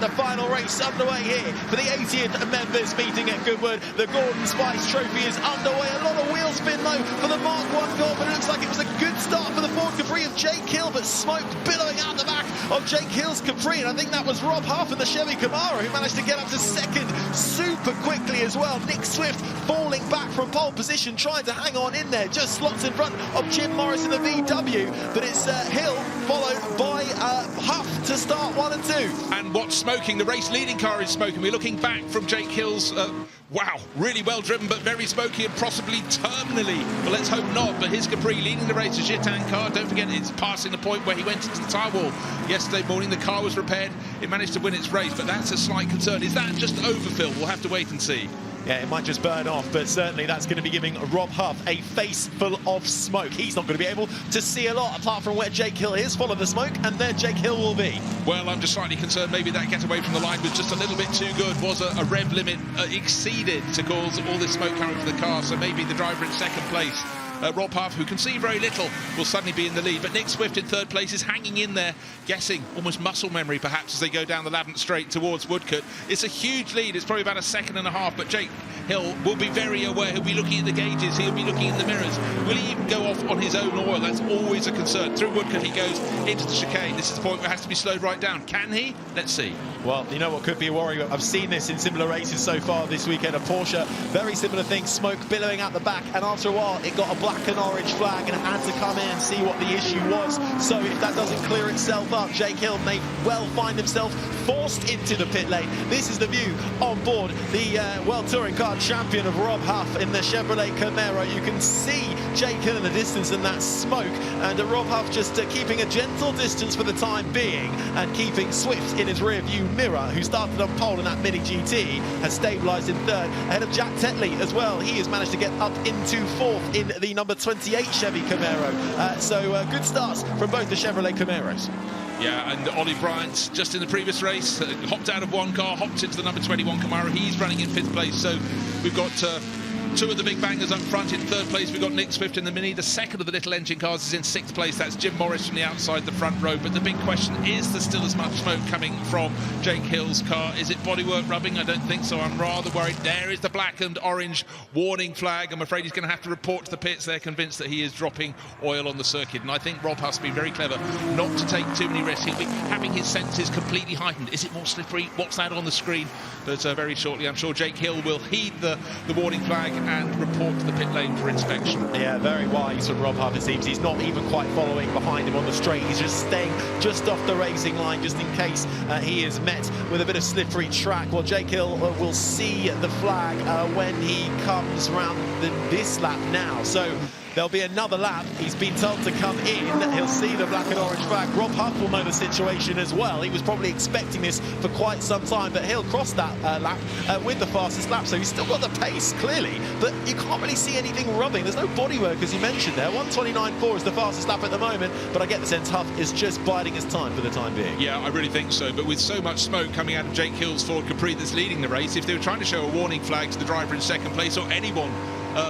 The final race underway here for the 80th members meeting at Goodwood. The Gordon Spice Trophy is underway. A lot of wheel spin though for the Mark 1 car, but it looks like it was a good start for the Ford Capri of Jake Hill, but smoke billowing out the back of Jake Hill's Capri, and I think that was Rob Huff in the Chevy Camaro who managed to get up to second super quickly as well. Nick Swift falling back from pole position, trying to hang on in there, just slots in front of Jim Morris in the VW, but it's Hill followed by Huff to start 1 and 2. And what's smoking? The race leading car is smoking. We're looking back from Jake Hill's, wow, really well driven, but very smoky and possibly terminally. Well, let's hope not. But his Capri leading the race, a Gitan car. Don't forget, it's passing the point where he went into the tyre wall yesterday morning. The car was repaired. It managed to win its race, but that's a slight concern. Is that just overfill? We'll have to wait and see. Yeah, it might just burn off, but certainly that's going to be giving Rob Huff a face full of smoke. He's not going to be able to see a lot apart from where Jake Hill is. Follow the smoke, and there Jake Hill will be. Well, I'm just slightly concerned maybe that getaway from the line was just a little bit too good. Was a rev limit exceeded to cause all this smoke coming from the car, so maybe the driver in second place, Rob Huff, who can see very little, will suddenly be in the lead. But Nick Swift in third place is hanging in there, guessing, almost muscle memory perhaps, as they go down the Lavant Straight towards Woodcote. It's a huge lead. It's probably about a second and a half, but Jake Hill will be very aware. He'll be looking at the gauges. He'll be looking in the mirrors. Will he even go off on his own oil? That's always a concern. Through Woodcote he goes into the chicane. This is the point where it has to be slowed right down. Can he? Let's see. Well, you know what could be a worry? I've seen this in similar races so far this weekend. A Porsche, very similar thing, smoke billowing out the back, and after a while it got a black and orange flag and had to come in and see what the issue was. So if that doesn't clear itself up, Jake Hill may well find himself forced into the pit lane. This is the view on board the World Touring Car champion of Rob Huff in the Chevrolet Camaro. You can see Jake Hill in the distance and that smoke, and Rob Huff just keeping a gentle distance for the time being and keeping Swift in his rear view mirror, who started on pole in that Mini GT, has stabilised in third ahead of Jack Tetley as well. He has managed to get up into fourth in the number 28 Chevy Camaro. So good starts from both the Chevrolet Camaros. Yeah, and Ollie Bryant, just in the previous race, hopped out of one car, hopped into the number 21 Camaro. He's running in fifth place, so we've got two of the big bangers up front. In third place, we've got Nick Swift in the Mini. The second of the little engine cars is in sixth place. That's Jim Morris from the outside, the front row. But the big question, is there still as much smoke coming from Jake Hill's car? Is it bodywork rubbing? I don't think so. I'm rather worried. There is the black and orange warning flag. I'm afraid he's going to have to report to the pits. They're convinced that he is dropping oil on the circuit. And I think Rob Huff's been very clever not to take too many risks. He'll be having his senses completely heightened. Is it more slippery? What's that on the screen? But very shortly, I'm sure Jake Hill will heed the warning flag and report to the pit lane for inspection. Yeah, very wise from Rob Huff, it seems. He's not even quite following behind him on the straight. He's just staying just off the racing line, just in case he is met with a bit of slippery track. Well, Jake Hill will see the flag when he comes round this lap now. So there'll be another lap. He's been told to come in. He'll see the black and orange flag. Rob Huff will know the situation as well. He was probably expecting this for quite some time, but he'll cross that lap with the fastest lap. So he's still got the pace, clearly, but you can't really see anything rubbing. There's no bodywork, as you mentioned there. 1:29.4 is the fastest lap at the moment, but I get the sense Huff is just biding his time for the time being. Yeah, I really think so, but with so much smoke coming out of Jake Hill's Ford Capri that's leading the race, if they were trying to show a warning flag to the driver in second place or anyone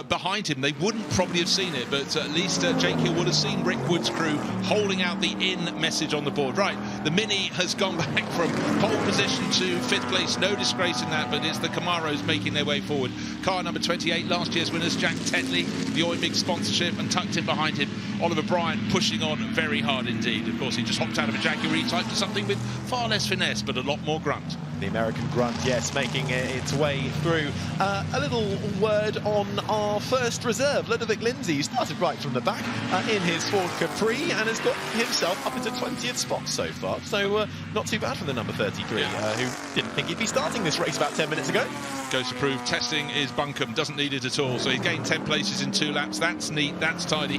behind him, they wouldn't probably have seen it, but at least Jake Hill would have seen Rick Wood's crew holding out the in message on the board. Right, the Mini has gone back from pole position to fifth place. No disgrace in that, but it's the Camaros making their way forward. Car number 28, last year's winners, Jack Tetley, the Oimig sponsorship, and tucked in behind him, Oliver Bryant, pushing on very hard indeed. Of course, he just hopped out of a Jaguar E-Type to something with far less finesse, but a lot more grunt. The American grunt, yes, making its way through. A little word on our first reserve, Ludovic Lindsay, who started right from the back in his Ford Capri and has got himself up into 20th spot so far. So not too bad for the number 33, who didn't think he'd be starting this race about 10 minutes ago. Goes to prove testing is bunkum, doesn't need it at all. So he gained 10 places in 2 laps. That's neat, that's tidy.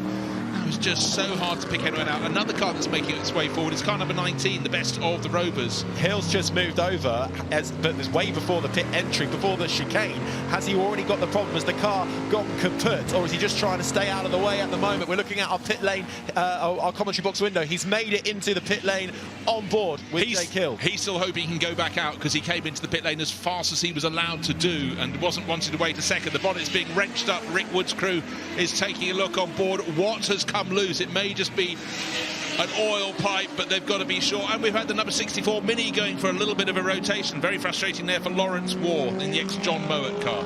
It was just so hard to pick anyone out. Another car that's making its way forward is car number 19, the best of the Rovers. Hill's just moved over, but there's way before the pit entry, before the chicane. Has he already got the problem? Has the car gone kaput, or is he just trying to stay out of the way at the moment? We're looking at our pit lane, our commentary box window. He's made it into the pit lane on board with Jake Hill. He's still hoping he can go back out because he came into the pit lane as fast as he was allowed to do and wasn't wanting to wait a second. The bonnet's being wrenched up. Rick Wood's crew is taking a look on board. What has come loose? It may just be an oil pipe, but they've got to be sure. And we've had the number 64 Mini going for a little bit of a rotation. Very frustrating there for Lawrence War in the ex-John Mowat car.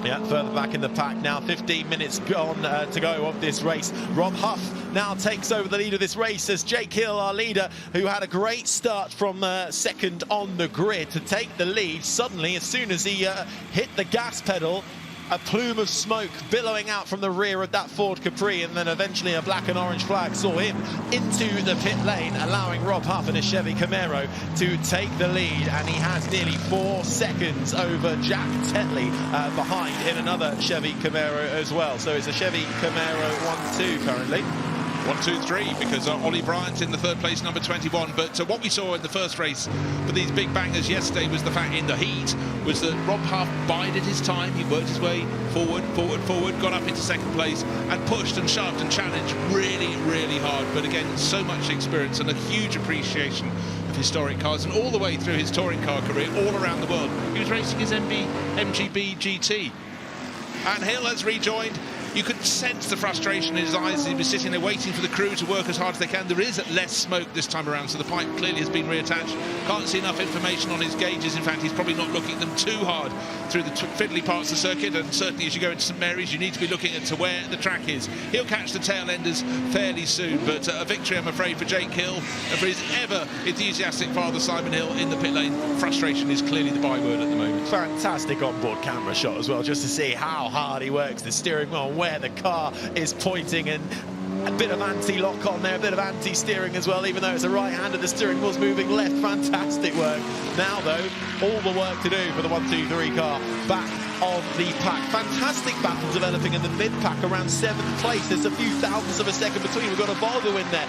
Yeah, further back in the pack now, 15 minutes gone to go of this race. Rob Huff now takes over the lead of this race as Jake Hill, our leader, who had a great start from second on the grid to take the lead. Suddenly, as soon as he hit the gas pedal, a plume of smoke billowing out from the rear of that Ford Capri, and then eventually a black and orange flag saw him into the pit lane, allowing Rob Huff in a Chevy Camaro to take the lead, and he has nearly 4 seconds over Jack Tetley behind in another Chevy Camaro as well. So it's a Chevy Camaro 1-2 currently. 1, 2, 3, because Ollie Bryant's in the third place, number 21. But what we saw in the first race for these big bangers yesterday was the fact in the heat was that Rob Huff bided his time. He worked his way forward, got up into second place and pushed and shoved and challenged really, really hard. But again, so much experience and a huge appreciation of historic cars, and all the way through his touring car career, all around the world. He was racing his MGB GT. And Hill has rejoined. You could sense the frustration in his eyes as he was sitting there waiting for the crew to work as hard as they can. There is less smoke this time around, so the pipe clearly has been reattached. Can't see enough information on his gauges. In fact, he's probably not looking at them too hard through the fiddly parts of the circuit, and certainly as you go into St Mary's, you need to be looking at to where the track is. He'll catch the tail enders fairly soon, but a victory, I'm afraid, for Jake Hill and for his ever enthusiastic father, Simon Hill, in the pit lane. Frustration is clearly the byword at the moment. Fantastic onboard camera shot as well, just to see how hard he works the steering wheel, where the car is pointing, and a bit of anti-lock on there, a bit of anti-steering as well, even though it's a right-hander, the steering wheel's moving left. Fantastic work. Now though, all the work to do for the 1-2-3 car back of the pack. Fantastic battle developing in the mid-pack around 7th place. There's a few thousandths of a second between. We've got a Volvo in there,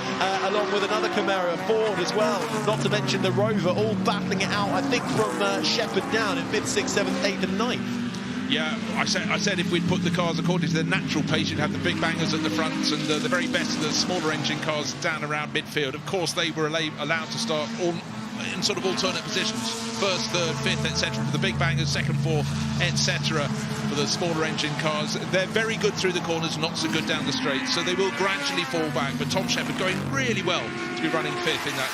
along with another Camaro, a Ford as well, not to mention the Rover, all battling it out, I think, from Shepherd down in 5th, 6th, 7th, 8th and 9th. Yeah, I said if we'd put the cars according to their natural pace, you'd have the big bangers at the front and the very best of the smaller engine cars down around midfield. Of course, they were allowed to start all in sort of alternate positions, 1st, 3rd, 5th, etc. for the big bangers, 2nd, 4th, etc. for the smaller engine cars. They're very good through the corners, not so good down the straight, so they will gradually fall back. But Tom Shepherd going really well to be running 5th in that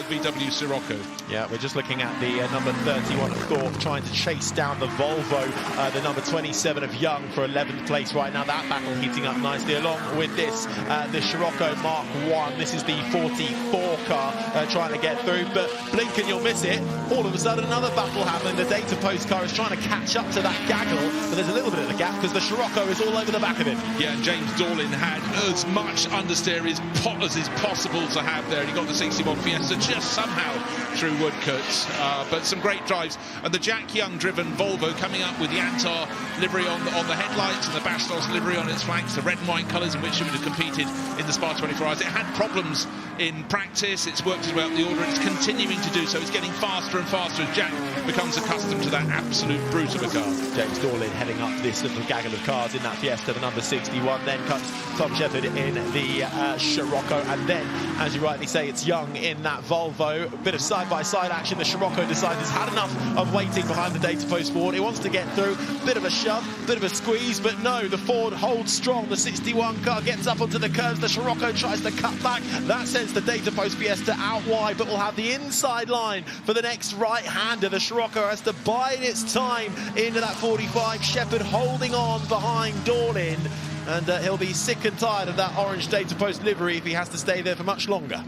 VW Sirocco. Yeah, we're just looking at the number 31 of Thorpe trying to chase down the Volvo, the number 27 of Young for 11th place right now. That battle heating up nicely, along with this, the Sirocco Mark 1. This is the 44 car trying to get through, but blink and you'll miss it. All of a sudden, another battle happening. The data post car is trying to catch up to that gaggle, but there's a little bit of a gap because the Sirocco is all over the back of him. Yeah, and James Dorlin had as much understeer as is possible to have there. He got the 61 Fiesta just somehow through Woodcuts, but some great drives. And the Jack Young driven Volvo coming up with the Antar livery on the headlights and the Bastos livery on its flanks, the red and white colours in which it would have competed in the Spa 24 Hours. It had problems in practice, it's worked its way up the order, it's continuing to do so. It's getting faster and faster as Jack becomes accustomed to that absolute brute of a car. James Dorlin heading up this little gaggle of cars in that Fiesta, the number 61. Then comes Tom Shepherd in the Sirocco, and then, as you rightly say, it's Young in that Volvo. A bit of side-by-side action. The Sirocco decides it's had enough of waiting behind the data post Ford. It wants to get through. Bit of a shove, bit of a squeeze, but no, the Ford holds strong. The 61 car gets up onto the curves. The Sirocco tries to cut back. That sends the data post Fiesta out wide, but will have the inside line for the next right-hander. The Sirocco has to bide its time into that 45. Shepherd holding on behind Dorlin, and he'll be sick and tired of that orange data post livery if he has to stay there for much longer.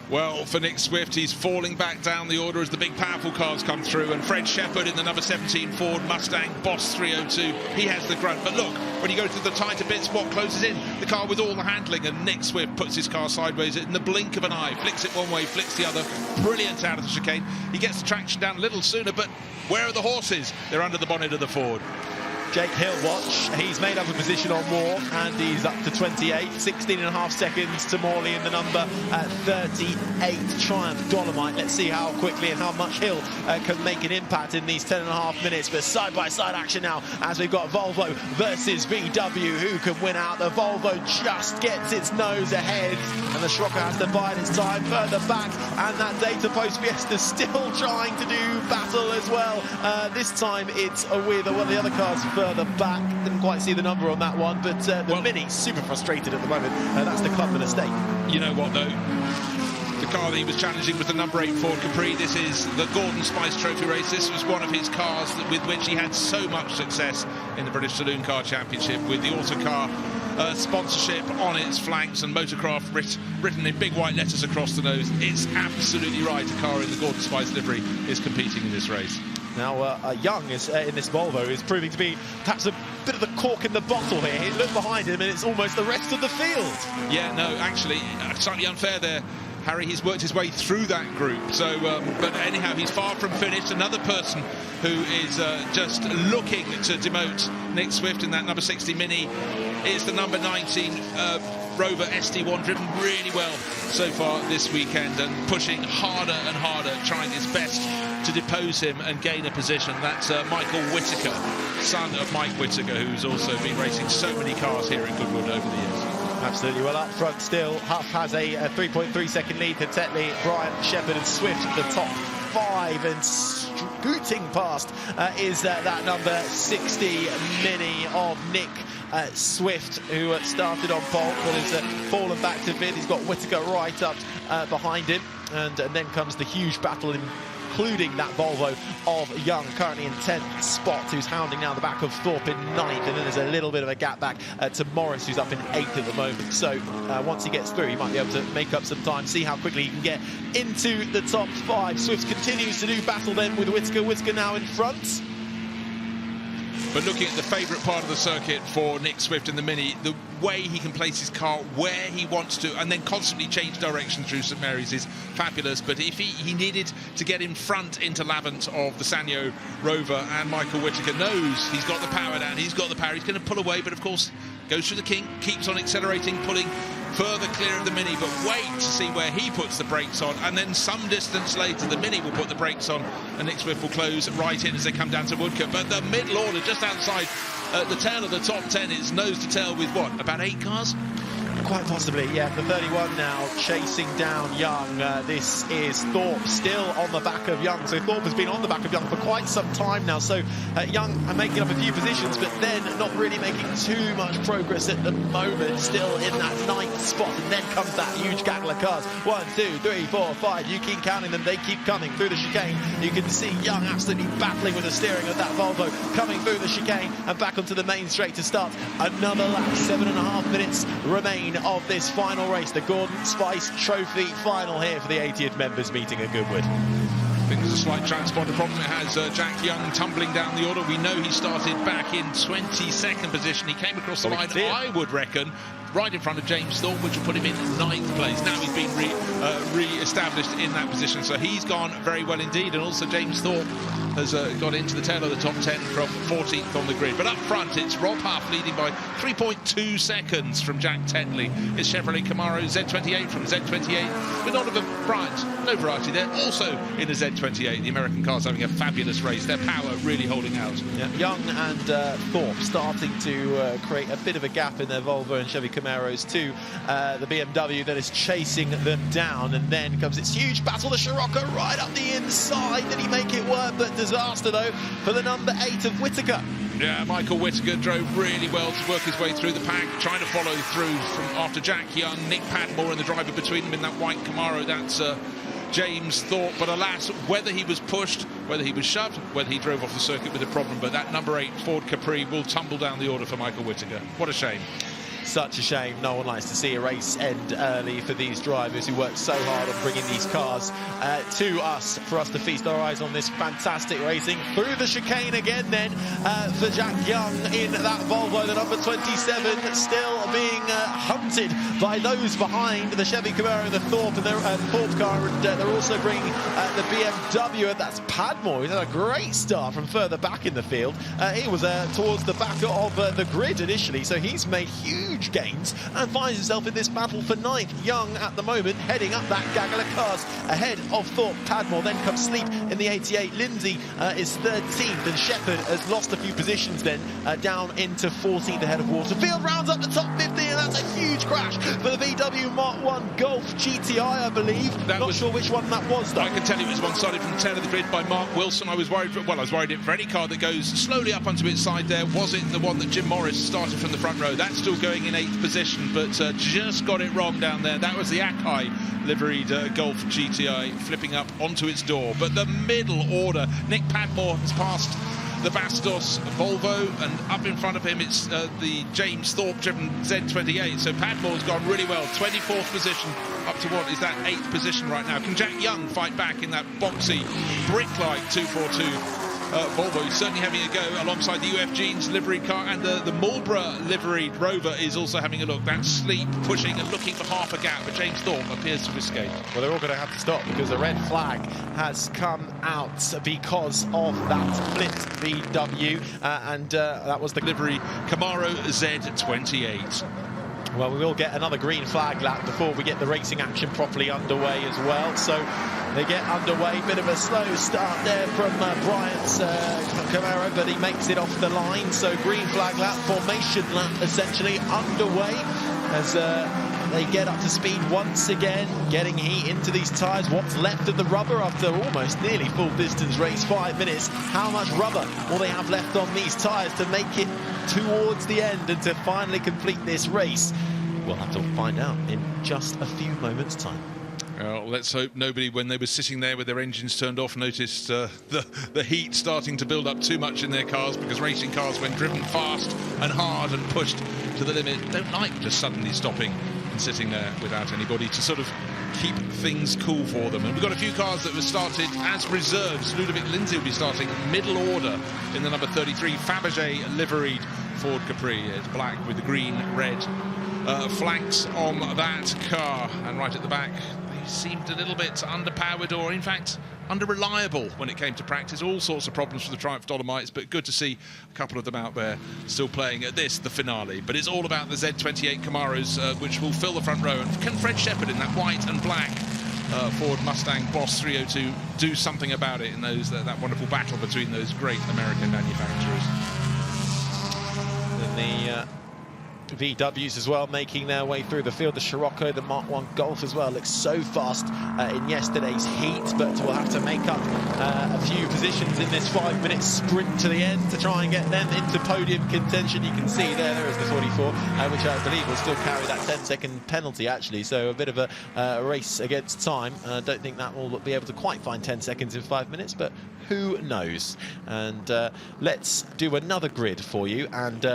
Well, for Nick Swift, he's falling back down the order as the big powerful cars come through, and Fred Shepherd in the number 17 Ford Mustang Boss 302, he has the grunt. But look, when you go through the tighter bits, what closes in? The car with all the handling, and Nick Swift puts his car sideways in the blink of an eye, flicks it one way, flicks the other, brilliant out of the chicane. He gets the traction down a little sooner, but where are the horses? They're under the bonnet of the Ford. Jake Hill, watch, he's made up a position on Moore, and he's up to 28, 16.5 seconds to Morley in the number 38 Triumph Dolomite. Let's see how quickly and how much Hill can make an impact in these 10.5 minutes. But side-by-side action now, as we've got Volvo versus VW. Who can win out? The Volvo just gets its nose ahead, and the Sirocco has to bide its time further back, and that data post Fiesta still trying to do battle as well. This time it's with one of the other cars further back. Didn't quite see the number on that one, but the Mini, super frustrated at the moment. That's the Clubman estate. You know what, though? The car that he was challenging was the number 8 Ford Capri. This is the Gordon Spice Trophy race. This was one of his cars with which he had so much success in the British Saloon Car Championship, with the Autocar sponsorship on its flanks and Motorcraft written in big white letters across the nose. It's absolutely right. A car in the Gordon Spice livery is competing in this race. Now, Young is in this Volvo is proving to be perhaps a bit of the cork in the bottle here. He looked behind him and it's almost the rest of the field. Yeah, no, actually, slightly unfair there, Harry. He's worked his way through that group. So, but anyhow, he's far from finished. Another person who is just looking to demote Nick Swift in that number 60 Mini is the number 19 Rover SD1, driven really well so far this weekend and pushing harder and harder, trying his best to depose him and gain a position. That's Michael Whittaker, son of Mike Whittaker, who's also been racing so many cars here in Goodwood over the years. Absolutely. Well, up front still, Huff has a 3.3 second lead to Tetley, Bryant, Shepherd and Swift at the top 5, and scooting past is that number 60 Mini of Nick Swift, who started on pole but has fallen back to mid. He's got Whittaker right up behind him, and then comes the huge battle including that Volvo of Young, currently in 10th spot, who's hounding now the back of Thorpe in 9th, and then there's a little bit of a gap back to Morris, who's up in 8th at the moment. So once he gets through, he might be able to make up some time, see how quickly he can get into the top 5. Swift continues to do battle then with Whittaker. Whittaker now in front. But looking at the favourite part of the circuit for Nick Swift in the Mini, the way he can place his car where he wants to and then constantly change direction through St Mary's is fabulous. But if he needed to get in front into Lavant of the Sanyo Rover, and Michael Whittaker knows he's got the power down, he's got the power, he's going to pull away, but of course goes through the kink, keeps on accelerating, pulling further clear of the Mini, but wait to see where he puts the brakes on, and then some distance later the Mini will put the brakes on and Nick Swift will close right in as they come down to Woodcote. But the middle order just outside the tail of the top 10 is nose to tail with what, about 8 cars? Quite possibly, yeah. The 31 now chasing down Young. This is Thorpe still on the back of Young. So Thorpe has been on the back of Young for quite some time now. So Young are making up a few positions, but then not really making too much progress at the moment. Still in that 9th spot. And then comes that huge gaggle of cars. 1, 2, 3, 4, 5. You keep counting them. They keep coming through the chicane. You can see Young absolutely battling with the steering of that Volvo, coming through the chicane and back onto the main straight to start another lap. 7.5 minutes remain of this final race, the Gordon Spice Trophy final here for the 80th members meeting at Goodwood. I think there's a slight transponder problem. It has Jack Young tumbling down the order. We know he started back in 22nd position. He came across the line, I would reckon, right in front of James Thorpe, which will put him in 9th place. Now he's been re-established in that position, so he's gone very well indeed. And also James Thorpe has got into the tail of the top 10 from 14th on the grid. But up front, it's Rob Huff leading by 3.2 seconds from Jack Tetley. It's Chevrolet Camaro Z28 from Z28 with Oliver Bryant. No variety there. Also in the Z28, the American car's having a fabulous race. Their power really holding out. Yeah, Young and Thorpe starting to create a bit of a gap in their Volvo and Chevy Camaros to the BMW that is chasing them down. And then comes its huge battle, the Scirocco right up the inside. Did he make it work? But disaster though for the number 8 of Whittaker. Yeah, Michael Whittaker drove really well to work his way through the pack, trying to follow through from after Jack Young, Nick Padmore and the driver between them in that white Camaro. That's James Thorpe. But alas, whether he was pushed, whether he was shoved, whether he drove off the circuit with a problem, but that number 8 Ford Capri will tumble down the order for Michael Whittaker. What a shame. Such a shame. No one likes to see a race end early for these drivers who work so hard on bringing these cars to us, for us to feast our eyes on this fantastic racing. Through the chicane again then for Jack Young in that Volvo, the number 27, still being hunted by those behind the Chevy Camaro, the Thorpe and the Thorpe car, and they're also bringing the BMW, and that's Padmore. He's had a great start from further back in the field. He was towards the back of the grid initially, so he's made huge huge gains and finds himself in this battle for 9th. Young at the moment heading up that gaggle of cars ahead of Thorpe. Padmore then comes Sleep in the 88. Lindsay is 13th, and Shepherd has lost a few positions then down into 14th ahead of Waterfield. Rounds up the top 50, and that's a huge crash for the VW Mark 1 Golf GTI, I believe. Not sure which one that was, though. I can tell you it was one started from the tail of the grid by Mark Wilson. I was worried for any car that goes slowly up onto its side there. Was it the one that Jim Morris started from the front row? That's still going in 8th position, but just got it wrong down there. That was the Akai liveried Golf GTI flipping up onto its door. But the middle order, Nick Padmore has passed the Bastos Volvo, and up in front of him it's the James Thorpe driven Z28. So Padmore's gone really well. 24th position up to what is that 8th position right now. Can Jack Young fight back in that boxy brick-like 242 Volvo? He's certainly having a go alongside the UF Jeans liveried car, and the Marlborough liveried Rover is also having a look. That's Sleep pushing and looking for half a gap, but James Thorpe appears to escape. Well, they're all going to have to stop because the red flag has come out because of that Flint VW, and that was the livery Camaro Z28. Well, we will get another green flag lap before we get the racing action properly underway as well. So they get underway. Bit of a slow start there from Bryant's Camaro, but he makes it off the line. So green flag lap, formation lap essentially underway as they get up to speed once again, getting heat into these tyres. What's left of the rubber after almost nearly full distance race, 5 minutes? How much rubber will they have left on these tyres to make it towards the end and to finally complete this race? We'll have to find out in just a few moments' time. Let's hope nobody, when they were sitting there with their engines turned off, noticed the heat starting to build up too much in their cars, because racing cars, when driven fast and hard and pushed to the limit, don't like just suddenly stopping and sitting there without anybody to sort of keep things cool for them. And we've got a few cars that were started as reserves. Ludovic Lindsay will be starting middle order in the number 33 Fabergé liveried Ford Capri. It's black with the green, red flanks on that car, and right at the back they seemed a little bit underpowered, or in fact under-reliable when it came to practice. All sorts of problems for the Triumph Dolomites, but good to see a couple of them out there still playing at this, the finale. But it's all about the Z28 Camaros, which will fill the front row. And can Fred Shepherd in that white and black Ford Mustang Boss 302 do something about it in those that wonderful battle between those great American manufacturers? And the VWs as well making their way through the field. The Scirocco, the Mark 1 Golf as well, looks so fast in yesterday's heat, but we'll have to make up a few positions in this 5-minute sprint to the end to try and get them into podium contention. You can see there is the 44, which I believe will still carry that 10-second penalty actually, so a bit of a race against time. I don't think that will be able to quite find 10 seconds in 5 minutes, but who knows. And let's do another grid for you, and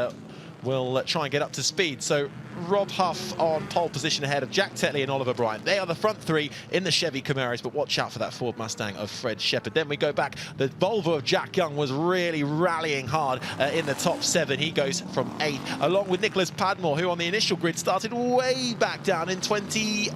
we'll try and get up to speed. So Rob Huff on pole position ahead of Jack Tetley and Oliver Bryant. They are the front three in the Chevy Camaros, but watch out for that Ford Mustang of Fred Shepherd. Then we go back. The Volvo of Jack Young was really rallying hard in the top 7. He goes from 8th, along with Nicholas Padmore, who on the initial grid started way back down in 28th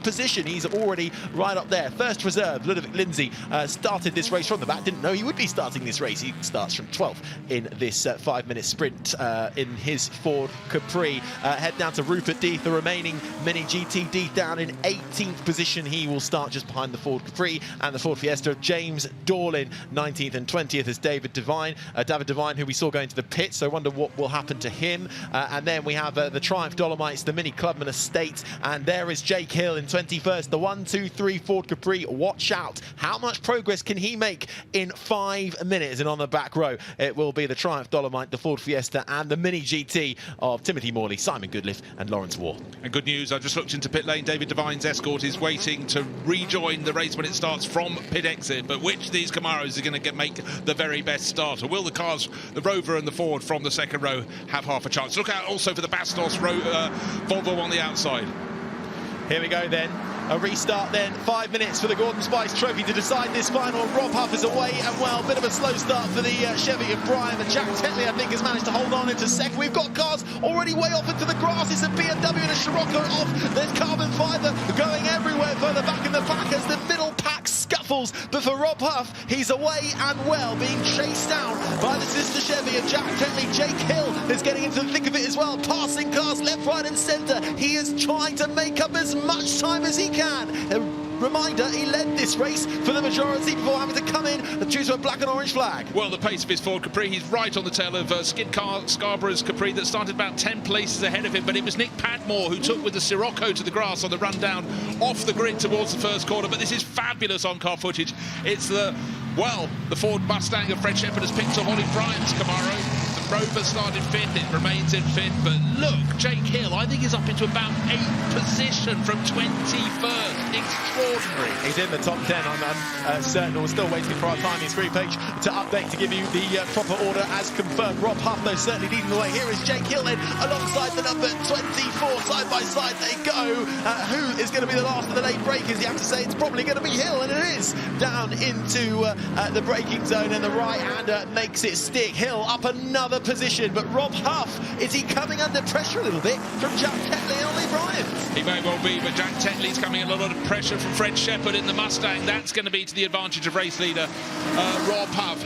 position. He's already right up there. First reserve, Ludovic Lindsay, started this race from the back. Didn't know he would be starting this race. He starts from 12th in this 5-minute sprint in his Ford Capri. Head down to Rupert Death, the remaining Mini GT. Death down in 18th position. He will start just behind the Ford Capri and the Ford Fiesta. James Dorlin, 19th and 20th is David Devine. David Devine, who we saw going to the pit, so I wonder what will happen to him. And then we have the Triumph Dolomites, the Mini Clubman Estate, and there is Jake Hill in 21st, the 1-2-3 Ford Capri. Watch out. How much progress can he make in 5 minutes? And on the back row, it will be the Triumph Dolomite, the Ford Fiesta, and the Mini GT of Timothy Morley, Simon Goodliff, and Lawrence Waugh. And good news, I just looked into pit lane. David Devine's escort is waiting to rejoin the race when it starts from pit exit. But which of these Camaros are going to make the very best start? Or will the cars, the Rover and the Ford from the second row, have half a chance? Look out also for the Bastos Volvo on the outside. Here we go then. A restart then. 5 minutes for the Gordon Spice Trophy to decide this final. Rob Huff is away, and well, bit of a slow start for the Chevy of Brian. But Jack Tetley, I think, has managed to hold on into second. We've got cars already way off into the grass. It's a BMW and a Scirocco off. There's carbon fibre going everywhere further back in the pack as the middle pack scuffs scuffles, but for Rob Huff, he's away and well, being chased down by the sister Chevy of Jack Tetley. Jake Hill is getting into the thick of it as well, passing cars left, right and centre. He is trying to make up as much time as he can. Reminder, he led this race for the majority before having to come in due to a black and orange flag. Well, the pace of his Ford Capri, he's right on the tail of Skid Scarborough's Capri that started about 10 places ahead of him, but it was Nick Padmore who took with the Sirocco to the grass on the run down off the grid towards the first corner. But this is fabulous on-car footage. It's the Ford Mustang of Fred Shepherd has picked up Ollie Bryant's Camaro. Rover started fifth, it remains in fifth, but look, Jake Hill, I think he's up into about 8th position from 21st. Extraordinary. He's in the top 10, I'm certain. We're still waiting for our timing screen page to update to give you the proper order as confirmed. Rob Huff, though, certainly leading the way. Here is Jake Hill in alongside the number 24, side by side they go. Who is going to be the last of the late breakers? You have to say it's probably going to be Hill, and it is down into the braking zone, and the right-hander makes it stick. Hill up another position, but Rob Huff, is he coming under pressure a little bit from Jack Tetley and Ollie Bryant? He may well be, but Jack Tetley's coming under a lot of pressure from Fred Shepherd in the Mustang. That's going to be to the advantage of race leader Rob Huff.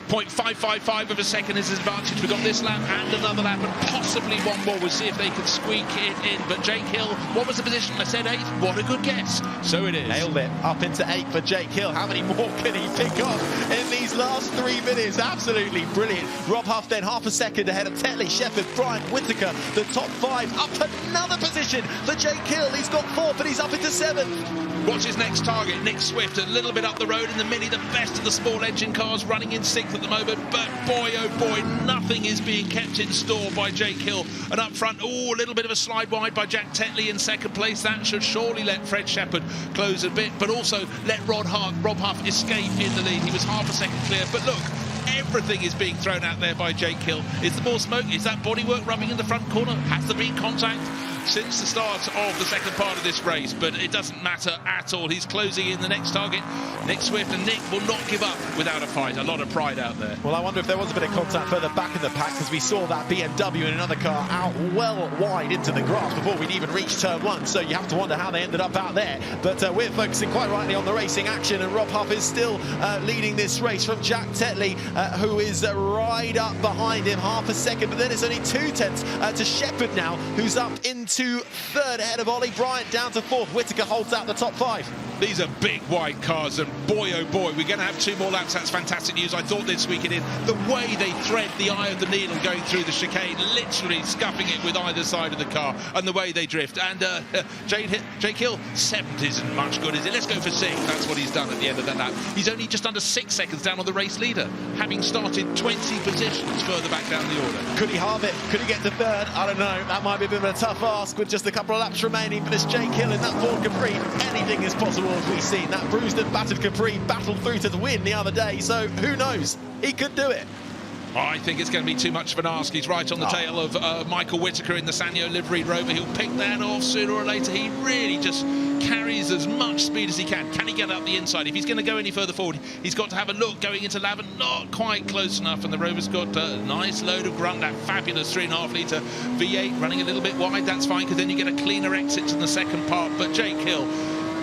0.555 of a second is his advantage. We've got this lap and another lap and possibly one more. We'll see if they can squeak it in. But Jake Hill, what was the position? I said 8th. What a good guess. So it is. Nailed it. Up into 8th for Jake Hill. How many more can he pick off in these last 3 minutes? Absolutely brilliant. Rob Huff then half a second ahead of Tetley, Shepherd, Bryant, Whittaker. The top 5 up another position for Jake Hill. He's got 4th, but he's up into 7th. What's his next target? Nick Swift, a little bit up the road in the Mini, the best of the small engine cars, running in 6th at the moment. But boy, oh boy, nothing is being kept in store by Jake Hill. And up front, a little bit of a slide wide by Jack Tetley in 2nd place. That should surely let Fred Shepherd close a bit, but also let Rob Huff escape in the lead. He was half a second clear, but look, everything is being thrown out there by Jake Hill. Is there more smoke? Is that bodywork rubbing in the front corner? Has there been contact since the start of the second part of this race? But it doesn't matter at all. He's closing in the next target. Nick Swift, and Nick will not give up without a fight. A lot of pride out there. Well, I wonder if there was a bit of contact further back in the pack, because we saw that BMW and another car out well wide into the grass before we'd even reached turn 1. So you have to wonder how they ended up out there. But we're focusing quite rightly on the racing action, and Rob Huff is still leading this race from Jack Tetley, who is right up behind him, half a second. But then it's only 2/10 to Shepherd now, who's up into 3rd ahead of Ollie Bryant, down to 4th. Whittaker holds out the top 5. These are big wide cars, and boy oh boy, we're going to have 2 more laps. That's fantastic news. I thought they'd squeak it in. The way they thread the eye of the needle going through the chicane, literally scuffing it with either side of the car, and the way they drift. And Jake Hill, 7th isn't much good, is it? Let's go for 6th. That's what he's done at the end of that lap. He's only just under 6 seconds down on the race leader, having started 20 positions further back down the order. Could he halve it? Could he get to 3rd? I don't know. That might be a bit of a tough ask with just a couple of laps remaining for this Jake Hill in that Ford Capri. Anything is possible, as we've seen. That bruised and battered Capri battled through to the win the other day, so who knows? He could do it. I think it's going to be too much of an ask. He's right on the tail of Michael Whittaker in the Sanyo liveried Rover. He'll pick that off sooner or later. He really just carries as much speed as he can. Can he get up the inside? If he's going to go any further forward, he's got to have a look going into Lavin. Not quite close enough, and the Rover's got a nice load of grunt. That fabulous 3.5 litre V8 running a little bit wide. That's fine, because then you get a cleaner exit to the second part. But Jake Hill,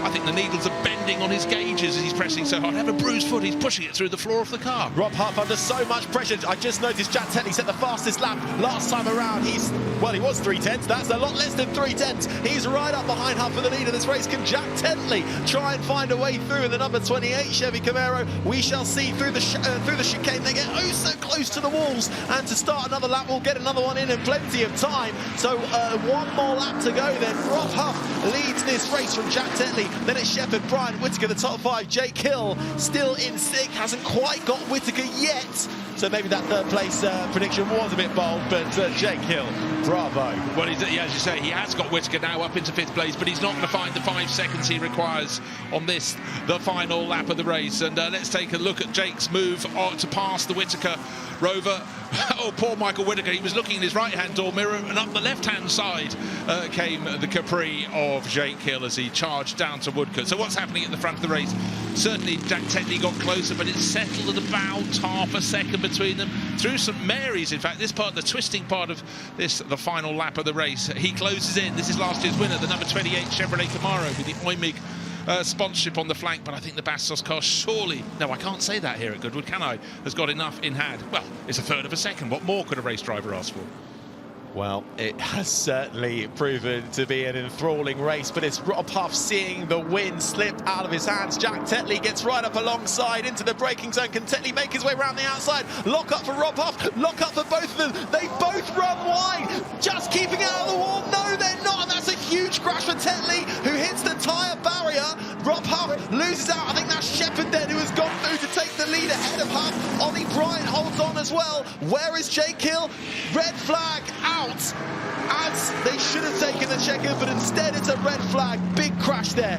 I think the needles are bending on his gauges as he's pressing so hard. Have a bruised foot, he's pushing it through the floor of the car. Rob Huff under so much pressure. I just noticed Jack Tetley set the fastest lap last time around. He was 3/10. That's a lot less than 3/10. He's right up behind Huff for the lead of this race. Can Jack Tetley try and find a way through in the number 28 Chevy Camaro? We shall see through the chicane. They get so close to the walls, and to start another lap, we'll get another one in plenty of time. So one more lap to go then. Rob Huff leads this race from Jack Tetley. Then it's Shepherd, Bryant, Whittaker, the top 5. Jake Hill still in 6th, hasn't quite got Whittaker yet. So maybe that 3rd place prediction was a bit bold, but Jake Hill, bravo. Well, as you say, he has got Whittaker now up into 5th place, but he's not going to find the 5 seconds he requires on this, the final lap of the race. And let's take a look at Jake's move to pass the Whittaker Rover. Oh, poor Michael Whittaker. He was looking in his right-hand door mirror, and up the left-hand side came the Capri of Jake Hill as he charged down to Woodcote. So what's happening at the front of the race? Certainly Jack Tetley got closer, but it's settled at about half a second between them. Through St Mary's, in fact, this part, the twisting part of this, the final lap of the race, he closes in. This is last year's winner, the number 28 Chevrolet Camaro with the Oimig sponsorship on the flank, but I think the Bastos car surely, no, I can't say that here at Goodwood, can I, has got enough in hand. Well, it's a third of a second. What more could a race driver ask for? Well, it has certainly proven to be an enthralling race, but it's Rob Huff seeing the win slip out of his hands. Jack Tetley gets right up alongside into the braking zone. Can Tetley make his way around the outside? Lock up for Rob Huff, lock up for both of them. They both run wide, just keeping out of the wall. No, they're not, and that's a huge crash for Tetley, who hits the tyre barrier. Rob Huff loses out. I think that's Shepherd then, who has gone through to take the lead ahead of Huff. Ollie Bryant holds on as well. Where is Jake Hill? Red flag out, as they should have taken the checker, but instead it's a red flag. Big crash there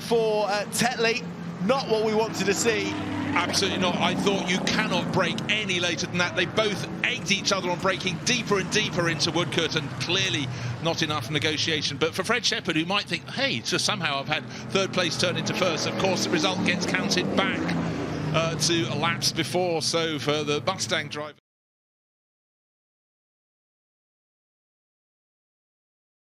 for Tetley. Not what we wanted to see. Absolutely not. I thought you cannot brake any later than that. They both egged each other on braking deeper and deeper into Woodcourt, and clearly not enough negotiation. But for Fred Shepherd, who might think, hey, so somehow I've had third place turn into first, of course the result gets counted back to laps before. So for the Mustang driver.